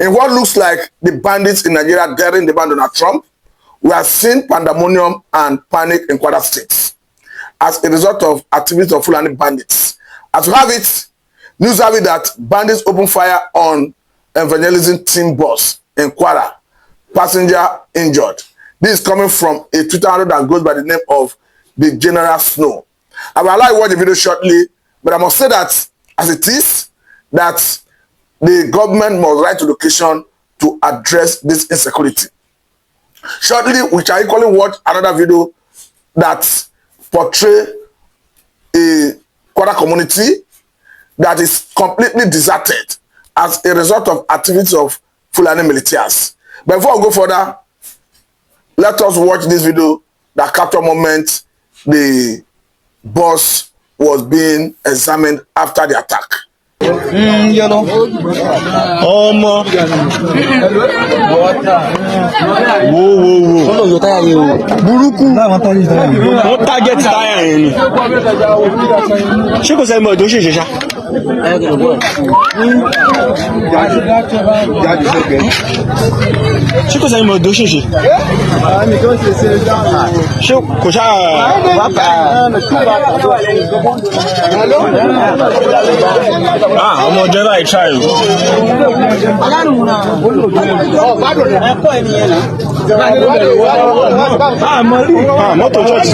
In what looks like the bandits in Nigeria daring the man Donald Trump, we are seeing pandemonium and panic in Kwara states as a result of activities of Fulani bandits. As we have it, news have it that bandits open fire on Evangelism team bus in Kwara, passenger injured. This is coming from a Twitter handle that goes by the name of the General Snow. I will allow you to watch the video shortly, but I must say that as it is, that the government must write to the occasion to address this insecurity. Shortly, we shall equally watch another video that portrays a Kwara community that is completely deserted as a result of activities of Fulani militias. But before we go further, let us watch this video that captures moment the bus was being examined after the attack. Yellow. Whoa. Buruku. What target tire? Ṣé kò sẹ́ni mọ̀ tó ṣèṣe ṣá? Ṣé kò sẹ́ni mọ̀ tó ṣèṣe? Ṣé kò ṣá? I'm gonna try try. Motor church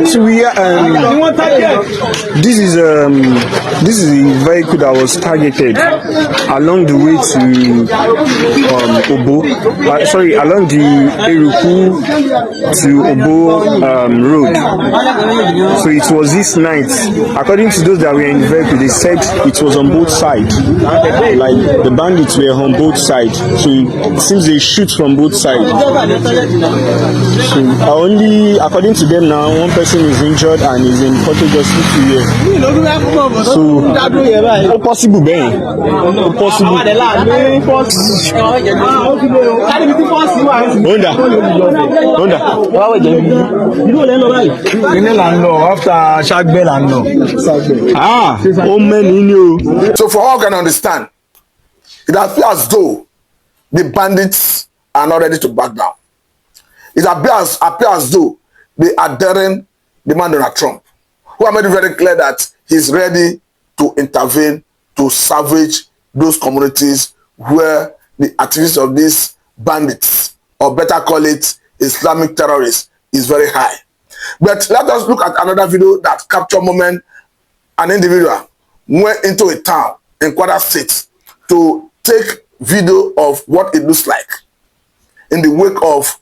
So we this is a vehicle that was targeted along the way to Obo. Along the Eruku to Obo road. So it was this night. According to those that were in the vehicle, they said it was on both sides. Like the bandits were on both sides. So it seems they shoot from both sides. So according to them now, one person is injured and is in Porto hospital here. So possible Ben. Possible. So for all can understand, it appears as though the bandits are not ready to back down. It appears as though they are daring the man Donald Trump, who have made it very clear that he's ready to intervene to salvage those communities where the activities of these bandits, or better call it Islamic terrorists, is very high. But let us look at another video that captures moment an individual went into a town in Kwara State to take video of what it looks like in the wake of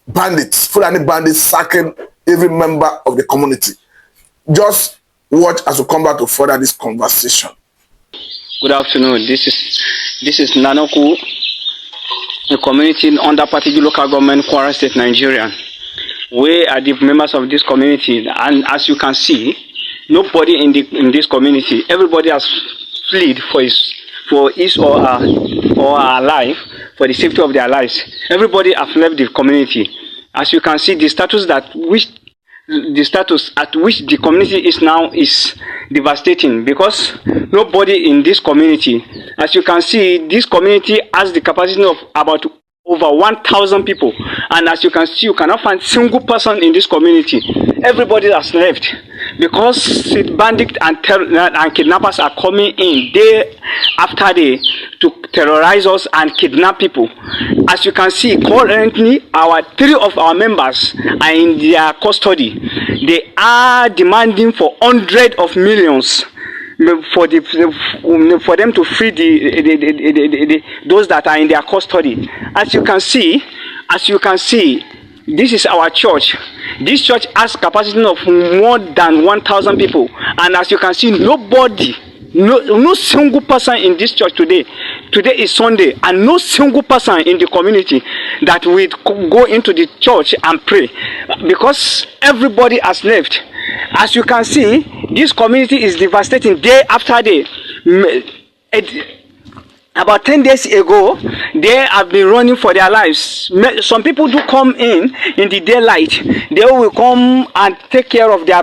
bandits, Fulani bandits sacking every member of the community. Just watch as we come back to further this conversation. Good afternoon. This is Nanoku, a community under Patigi local government, Kwara State, Nigeria. We are the members of this community, and as you can see, nobody in this community, everybody has fled for his or her life, for the safety of their lives. Everybody has left the community. As you can see, the status at which the community is now is devastating, because nobody in this community, as you can see, this community has the capacity of about over 1,000 people, and as you can see, you cannot find a single person in this community. Everybody has left because bandits and kidnappers are coming in day after day to terrorize us and kidnap people. As you can see, currently three of our members are in their custody. They are demanding for hundreds of millions for them to free those that are in their custody. As you can see, this is our church. This church has capacity of more than 1,000 people, and as you can see, no single person in this church today is Sunday, and no single person in the community that will go into the church and pray, because everybody has left. As you can see, this community is devastating day after day. About 10 days ago, they have been running for their lives. Some people do come in the daylight. They will come and take care of their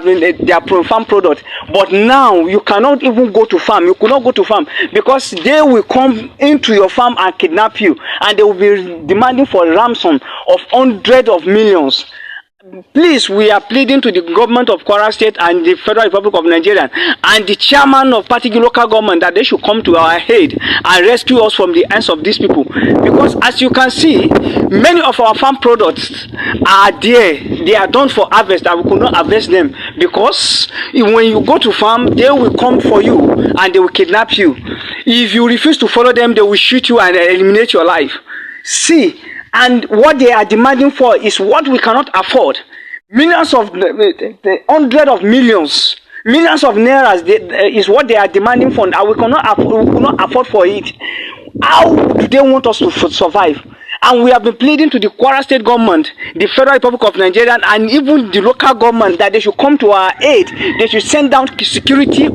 farm product. But now, you cannot even go to farm. You could not go to farm because they will come into your farm and kidnap you. And they will be demanding for ransom of hundreds of millions. Please, we are pleading to the government of Kwara State and the Federal Republic of Nigeria and the chairman of particular local government that they should come to our aid and rescue us from the hands of these people. Because as you can see, many of our farm products are there. They are done for harvest and we could not harvest them because when you go to farm, they will come for you and they will kidnap you. If you refuse to follow them, they will shoot you and eliminate your life. See, and what they are demanding for is what we cannot afford. Millions of, hundreds of millions, millions of nairas is what they are demanding for, and we cannot afford for it. How do they want us to survive? And we have been pleading to the Kwara State government, the Federal Republic of Nigeria, and even the local government that they should come to our aid. They should send down security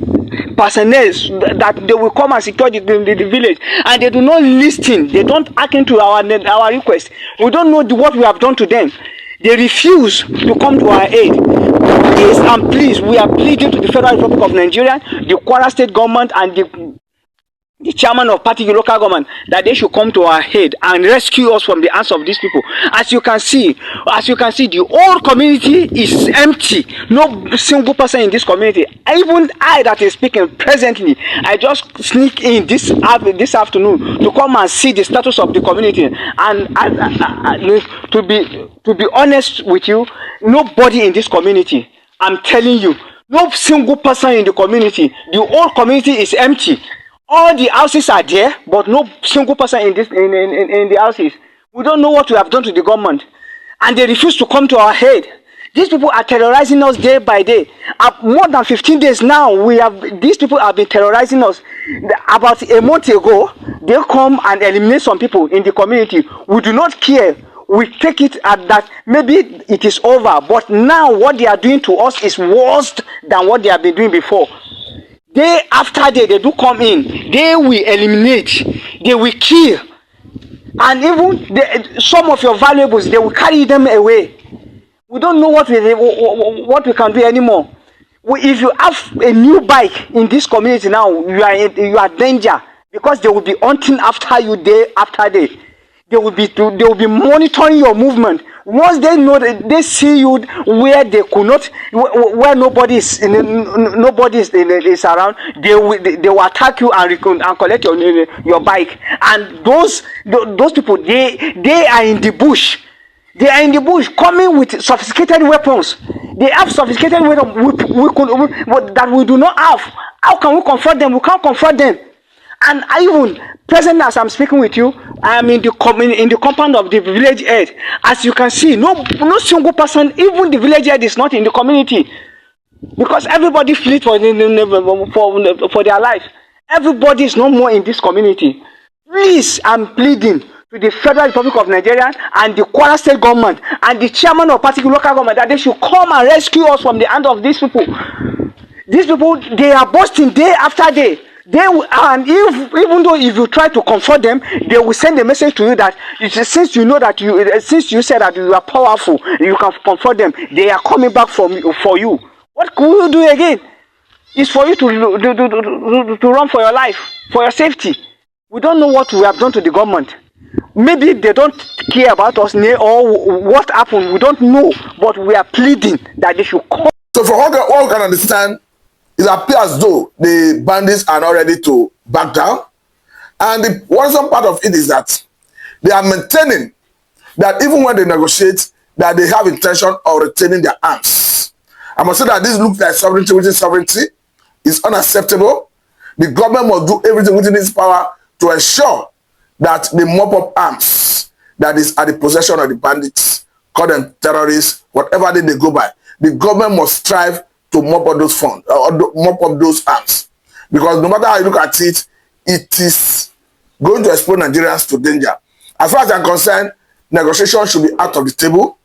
personnel that they will come and secure the village, and they do not listen. They don't act into our request. We don't know what we have done to them. They refuse to come to our aid. Please and please, we are pleading to the Federal Republic of Nigeria, the Kwara State government, and the chairman of particular local government that they should come to our aid and rescue us from the hands of these people. As you can see, the whole community is empty. No single person in this community. Even I that is speaking presently, I just sneak in this afternoon to come and see the status of the community. And to be honest with you, nobody in this community, I'm telling you, no single person in the community. The whole community is empty. All the houses are there, but no single person in the houses. We don't know what we have done to the government, and they refuse to come to our aid. These people are terrorizing us day by day. More than 15 days now, these people have been terrorizing us. About a month ago, they come and eliminate some people in the community. We do not care. We take it at that maybe it is over, but now what they are doing to us is worse than what they have been doing before. Day after day, they do come in. They will eliminate. They will kill. And even some of your valuables, they will carry them away. We don't know what we can do anymore. If you have a new bike in this community now, you are danger because they will be hunting after you day after day. They will be monitoring your movement. Once they know that they see you where they could not, where nobody is around, they will attack you and collect your bike. And those people, they are in the bush. They are in the bush coming with sophisticated weapons. They have sophisticated weapons that we do not have. How can we confront them? We can't confront them. And even present as I'm speaking with you, I am in the compound of the village head. As you can see, no single person, even the village head, is not in the community because everybody fled for their life. Everybody is no more in this community. Please, I'm pleading to the Federal Republic of Nigeria and the Kwara State government and the chairman of particular local government that they should come and rescue us from the hand of these people. These people, they are busting day after day. And even though if you try to comfort them, they will send a message to you that since you said that you are powerful, you can comfort them. They are coming back for you. What could you do again? It's for you to run for your life, for your safety. We don't know what we have done to the government. Maybe they don't care about us or what happened. We don't know, but we are pleading that they should come. So for all we can understand, it appears as though the bandits are not ready to back down. And the worrisome part of it is that they are maintaining that even when they negotiate, that they have intention of retaining their arms. I must say that this looks like sovereignty within sovereignty. It's unacceptable. The government must do everything within its power to ensure that the mop up arms that is at the possession of the bandits, call them terrorists, whatever they go by, the government must strive to mop up those funds, or mop up those arms. Because no matter how you look at it, it is going to expose Nigerians to danger. As far as I'm concerned, negotiation should be out of the table.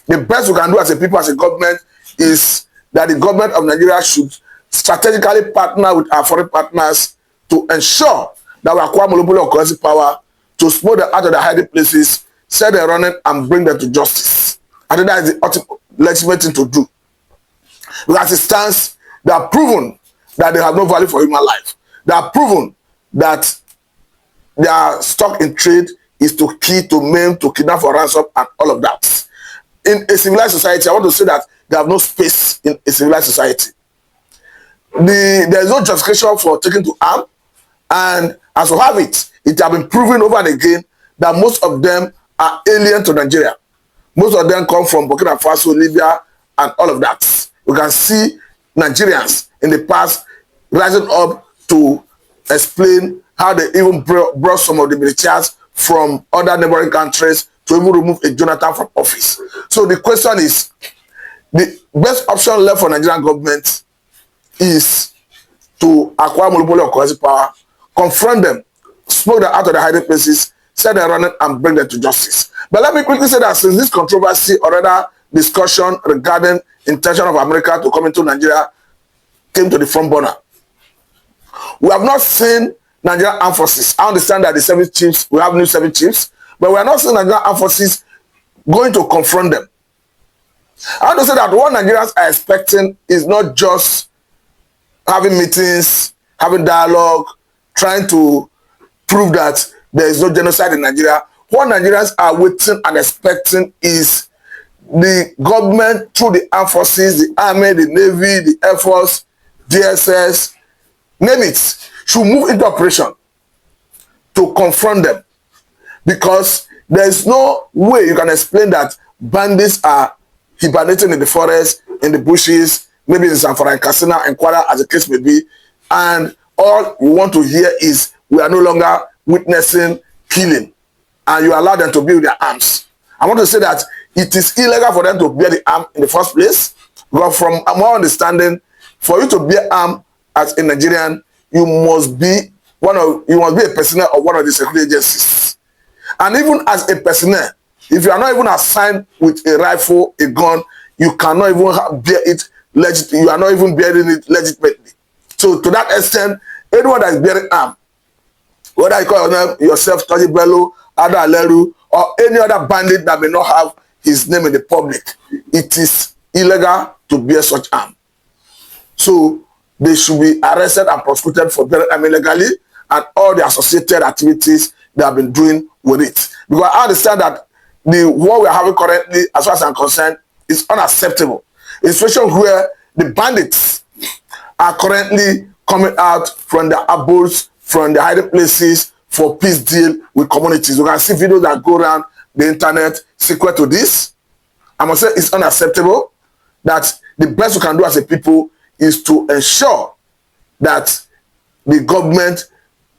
The best we can do as a people, as a government, is that the government of Nigeria should strategically partner with our foreign partners to ensure that we acquire monopoly of currency power to smoke them out of their hiding places, set them running, and bring them to justice. I think that is the ultimate legitimate thing to do. Because as it stands, they have proven that they have no value for human life. They have proven that their stock in trade is to kill, to maim, to kidnap for ransom, and all of that. In a civilized society, I want to say that they have no space in a civilized society. There is no justification for taking to arm, and as we have it, it has been proven over and again that most of them are alien to Nigeria. Most of them come from Burkina Faso, Libya, and all of that. We can see Nigerians in the past rising up to explain how they even brought some of the militias from other neighboring countries to even remove a Jonathan from office. So the question is, the best option left for Nigerian government is to acquire monopoly of currency power, confront them, smoke them out of their hiding places, set them running, and bring them to justice. But let me quickly say that since this controversy or rather discussion regarding intention of America to come into Nigeria came to the front burner, we have not seen Nigerian armed forces. I understand that the 7 chiefs, we have new 7 chiefs, but we are not seeing Nigerian armed forces going to confront them. I want to say that what Nigerians are expecting is not just having meetings, having dialogue, trying to prove that there is no genocide in Nigeria. What Nigerians are waiting and expecting is the government through the armed forces, the army, the navy, the air force, DSS, name it, should move into operation to confront them. Because there is no way you can explain that bandits are hibernating in the forest, in the bushes, maybe in Zamfara and Katsina and Kwara, as the case may be, and all you want to hear is we are no longer witnessing killing, and you allow them to be with their arms. I want to say that it is illegal for them to bear the arm in the first place, because from my understanding, for you to bear arm as a Nigerian, you must be a personnel of one of the security agencies. And even as a personnel, if you are not even assigned with a rifle, a gun, you cannot even bear it legitimately. You are not even bearing it legitimately. So to that extent, anyone that is bearing arm, whether you call yourself Toji Bello, Ada Aleru, or any other bandit that may not have his name in the public, it is illegal to bear such arm. So they should be arrested and prosecuted for bearing arm illegally and all the associated activities they have been doing with it. Because I understand that the war we are having currently, as far as I'm concerned, is unacceptable. A situation where the bandits are currently coming out from their abodes, from their hiding places for peace deal with communities. You can see videos that go around the internet secret to this. I must say it's unacceptable. That the best we can do as a people is to ensure that the government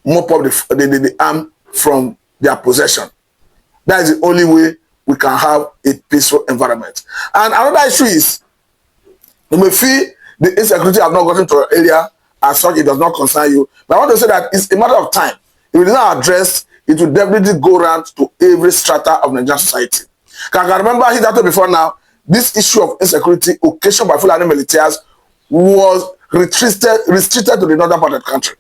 mop up the arm from their possession. That is the only way we can have a peaceful environment. And another issue is, you may feel the insecurity have not gotten to your area, as such it does not concern you. But I want to say that it's a matter of time. If it is not addressed, it will definitely go around to every strata of Nigerian society. I can remember hitherto before now, this issue of insecurity occasioned by Fulani militias was restricted to the northern part of the country.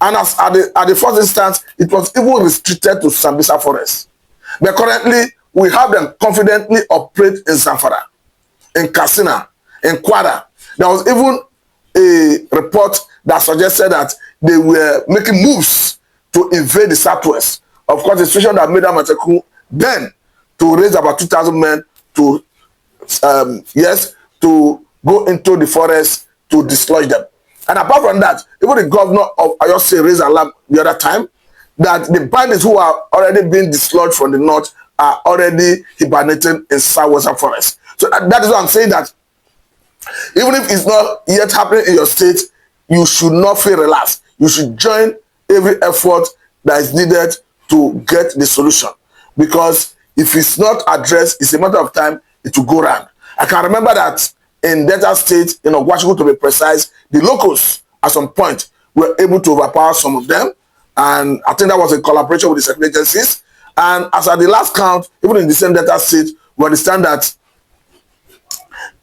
And as at the first instance, it was even restricted to Sambisa Forest. But currently, we have them confidently operate in Zamfara, in Katsina, in Kwara. There was even a report that suggested that they were making moves to invade the southwest. Of course, the situation that made Amateku then to raise about 2,000 men to, to go into the forest to dislodge them. And apart from that, even the governor of Oyo State raised alarm the other time that the bandits who are already being dislodged from the north are already hibernating in southwestern forest. So that is why I'm saying that even if it's not yet happening in your state, you should not feel relaxed. You should join every effort that is needed to get the solution. Because if it's not addressed, it's a matter of time, it will go round. I can remember that in Delta State, in Ogwashiku to be precise, the locals at some point were able to overpower some of them. And I think that was a collaboration with the security agencies. And as at the last count, even in the same Delta State, we understand that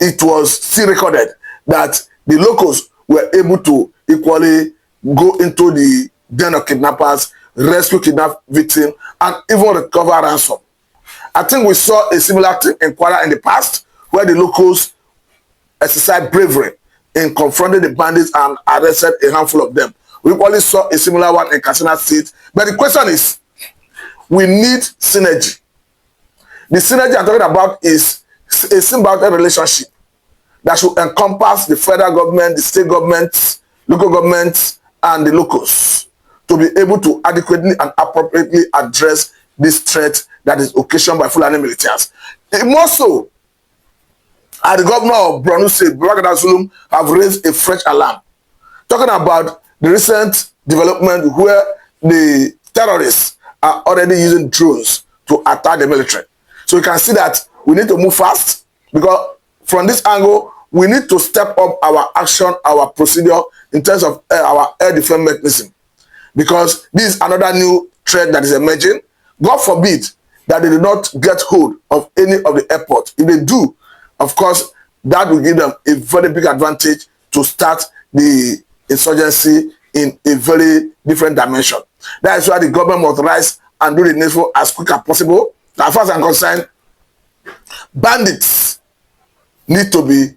it was still recorded that the locals were able to equally go into the den of kidnappers, rescue kidnapped victims, and even recover ransom. I think we saw a similar thing in Kwara in the past, where the locals exercised bravery in confronting the bandits and arrested a handful of them. We only saw a similar one in Katsina State. But the question is, we need synergy. The synergy I'm talking about is a symbiotic relationship that should encompass the federal government, the state governments, local governments, and the locals to be able to adequately and appropriately address this threat that is occasioned by Fulani militias. More so, the governor of Borno State, Babagana Zulum, have raised a fresh alarm, talking about the recent development where the terrorists are already using drones to attack the military. So you can see that we need to move fast, because from this angle, we need to step up our action, our procedure in terms of our air defense mechanism, because this is another new threat that is emerging. God forbid that they do not get hold of any of the airports. If they do, of course, that will give them a very big advantage to start the insurgency in a very different dimension. That is why the government must rise and do the needful as quick as possible. As far as I'm concerned, bandits need to be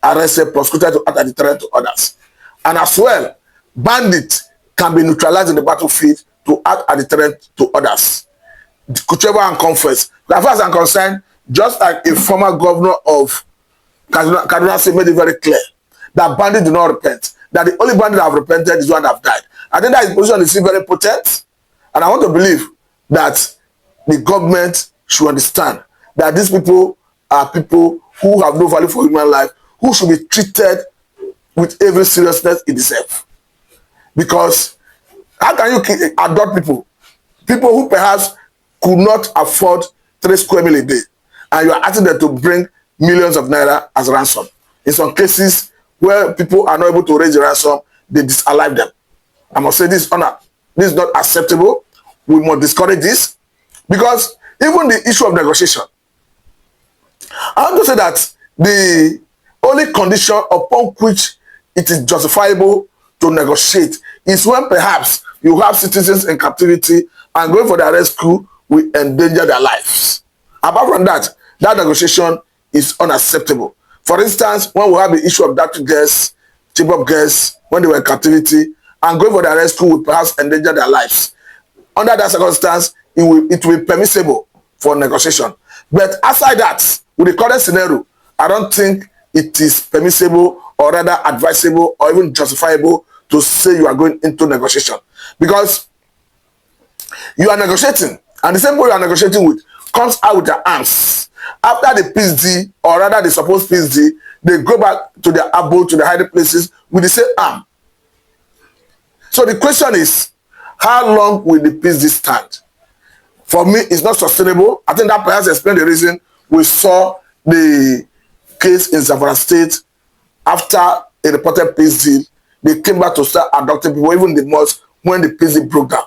arrested, prosecuted to act as a deterrent to others. And as well, bandits can be neutralized in the battlefield to act as a deterrent to others. Whichever and confess. As far as I'm concerned, just like a former governor of Kaduna State made it very clear that bandits do not repent, that the only bandit that have repented is one that have died. I think that his position is still very potent, and I want to believe that the government should understand that these people are people who have no value for human life, who should be treated with every seriousness it deserves. Because how can you adopt people who perhaps could not afford 3 square meals a day, and you are asking them to bring millions of naira as ransom? In some cases where people are not able to raise the ransom, they disallow them. I must say this is not acceptable. We must discourage this, because even the issue of negotiation, I want to say that the only condition upon which it is justifiable to negotiate is when perhaps you have citizens in captivity and going for their rescue will endanger their lives. Apart from that, that negotiation is unacceptable. For instance, when we have the issue of Dr. girls, Chibok girls, when they were in captivity, and going for their rescue will perhaps endanger their lives. Under that circumstance, it will be permissible for negotiation. But aside that, with the current scenario, I don't think it is permissible or rather advisable or even justifiable to say you are going into negotiation. Because you are negotiating, and the same people you are negotiating with comes out with their arms. After the peace deal, or rather the supposed peace deal, they go back to their abode, to the hiding places with the same arm. So the question is, how long will the peace deal stand? For me, it's not sustainable. I think that perhaps explains the reason we saw the case in Zamfara State. After a reported peace deal, they came back to start adopting people, even the most, when the peace deal broke down.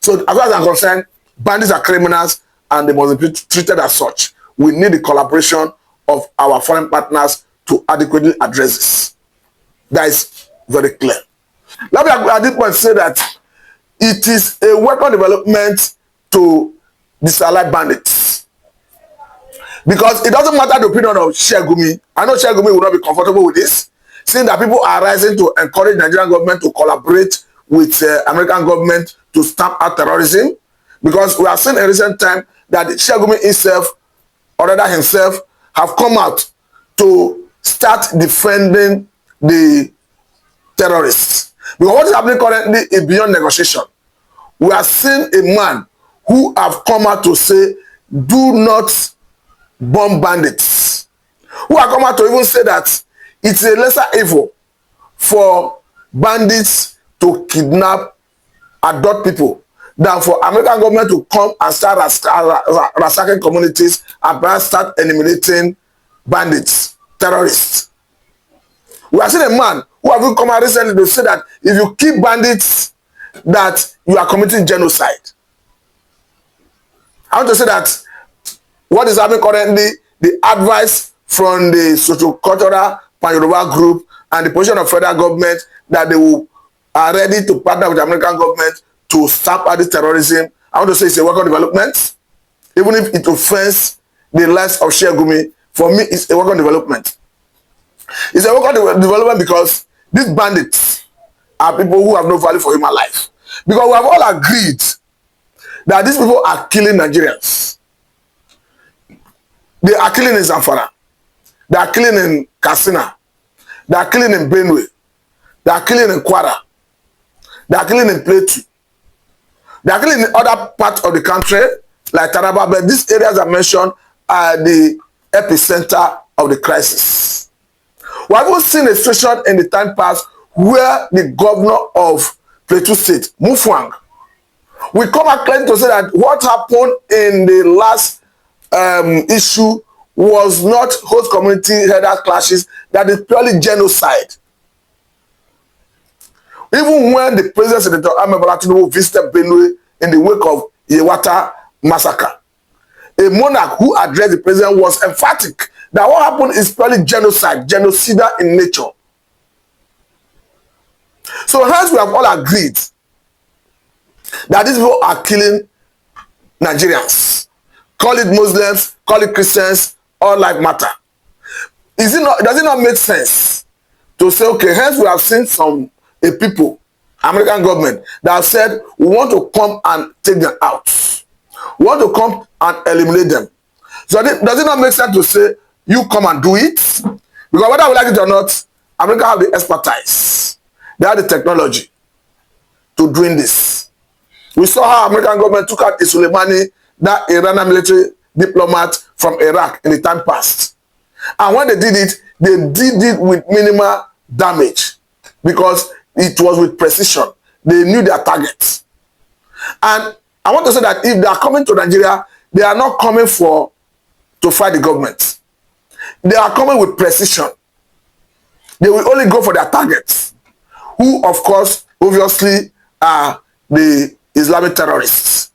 So as far as I'm concerned, bandits are criminals and they must be treated as such. We need the collaboration of our foreign partners to adequately address this. That is very clear. Let me at this point say that it is a welcome development to disallow bandits. Because it doesn't matter the opinion of Shegumi. I know Shegumi will not be comfortable with this, saying that people are rising to encourage Nigerian government to collaborate with American government to stamp out terrorism. Because we have seen in recent time that Shegumi himself, or rather himself, have come out to start defending the terrorists. Because what is happening currently is beyond negotiation. We are seeing a man who have come out to say, do not bomb bandits. Who have come out to even say that it's a lesser evil for bandits to kidnap adult people than for American government to come and start ransacking communities and perhaps start eliminating bandits, terrorists. We are seeing a man who have come out recently to say that if you kill bandits, that you are committing genocide. I want to say that what is happening currently, the advice from the socio-cultural Pan-Yoruba group and the position of federal government that they are ready to partner with the American government to stamp out this terrorism. I want to say it's a welcome development. Even if it offends the lives of Shegumi, for me, it's a welcome development. It's a welcome development because these bandits are people who have no value for human life. Because we have all agreed that these people are killing Nigerians. They are killing in Zamfara. They are killing in Katsina. They are killing in Benue. They are killing in Kwara. They are killing in Plateau. They are killing in other parts of the country, like Taraba, but these areas I mentioned are the epicenter of the crisis. We have also seen a situation in the time past where the governor of Plateau State, Mufwang, we come back clearly to say that what happened in the last issue was not host community header clashes, that is purely genocide. Even when the president Senator Ahmed Bola Tinubu visited Benue in the wake of Yewata massacre, a monarch who addressed the president was emphatic that what happened is purely genocide, genocidal in nature. So hence we have all agreed that these people are killing Nigerians. Call it Muslims, call it Christians, all life matter. Does it not make sense to say, okay, hence we have seen a people, American government, that have said, we want to come and take them out. We want to come and eliminate them. So does it not make sense to say, you come and do it? Because whether we like it or not, America have the expertise. They have the technology to doing this. We saw how American government took out Soleimani, that Iranian military diplomat from Iraq in the time past. And when they did it with minimal damage because it was with precision. They knew their targets. And I want to say that if they are coming to Nigeria, they are not coming to fight the government. They are coming with precision. They will only go for their targets, who, of course, obviously are the Islamic terrorists.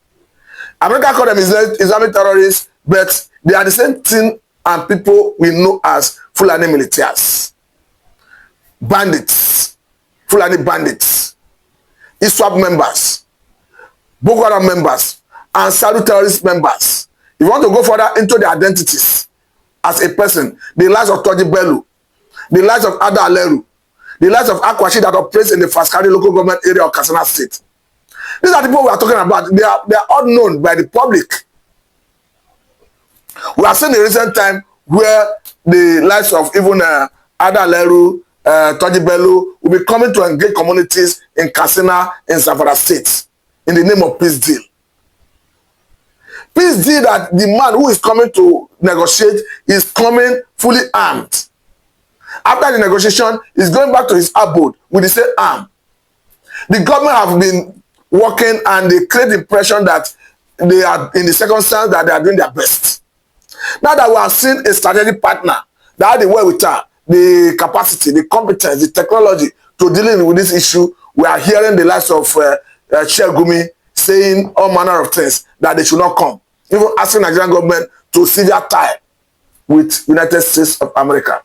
America call them Islamic terrorists, but they are the same thing and people we know as Fulani militias. Bandits, Fulani bandits, ISWAP members, Boko Haram members, and Saudi terrorist members. If you want to go further into their identities as a person, the lives of Toji Bello, the lives of Ada Aleru, the lives of Akwashi that operates in the Faskari local government area of Katsina State. These are the people we are talking about. They are all known by the public. We have seen in recent time where the lives of even Ada Aleru, Toji Bello will be coming to engage communities in Katsina and Zamfara states in the name of peace deal. Peace deal that the man who is coming to negotiate is coming fully armed. After the negotiation, he's going back to his abode with the same arm. The government have been working and they create the impression that they are in the circumstance that they are doing their best. Now that we have seen a strategic partner that had the wherewithal, the capacity, the competence, the technology to dealing with this issue, we are hearing the likes of Shegumi saying all manner of things that they should not come. Even asking Nigerian government to severe tie with United States of America.